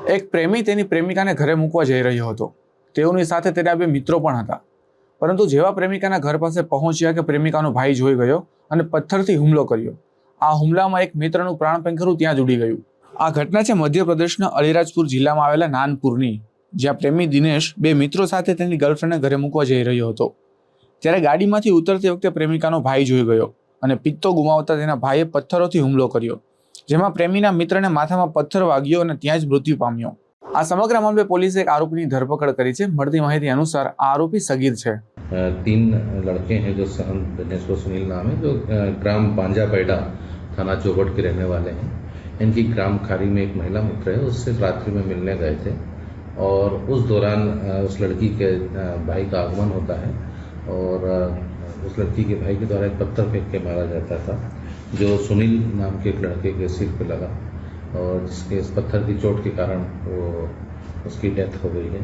એક પ્રેમી તેની પ્રેમિકાને ઘરે મૂકવા જઈ રહ્યો હતો. તેઓની સાથે તેના બે મિત્રો પણ હતા. પરંતુ જેવા પ્રેમિકાના ઘર પાસે પહોંચ્યા કે પ્રેમિકાનો ભાઈ જોઈ ગયો અને પથ્થરથી હુમલો કર્યો. આ હુમલામાં એક મિત્રનું પ્રાણપંખરું ત્યાં જ ઉડી ગયું. આ ઘટના છે મધ્યપ્રદેશના અલીરાજપુર જિલ્લામાં આવેલા નાનપુરની, જ્યાં પ્રેમી દિનેશ બે મિત્રો સાથે તેની ગર્લફ્રેન્ડને ઘરે મૂકવા જઈ રહ્યો હતો. ત્યારે ગાડીમાંથી ઉતરતી વખતે પ્રેમિકાનો ભાઈ જોઈ ગયો અને પિત્તો ગુમાવતા તેના ભાઈએ પથ્થરોથી હુમલો કર્યો, જેમાં પ્રેમીના મિત્રને માથામાં પથ્થર વાગ્યો અને ત્યાં જ મૃત્યુ પામ્યો. આ સમગ્ર મામલે પોલીસે એક આરોપીની ધરપકડ કરી છે. મળતી માહિતી અનુસાર આ આરોપી સગીર છે. 3 लड़के हैं जो दिनेश व सुनील नाम है, जो ग्राम पांजापेड़ा थाना चौबट के रहने वाले हैं। इनकी ग्राम खारी में एक महिला मित्र है, उससे रात्रि में मिलने गए थे और उस दौरान उस लड़की के भाई का आगमन होता है और उस लड़की के भाई के द्वारा एक पत्थर फेंक के मारा जाता था, जो सुनील नाम के एक लड़के के सिर पे लगा और जिसके इस पत्थर की चोट के कारण वो उसकी डेथ हो गई है।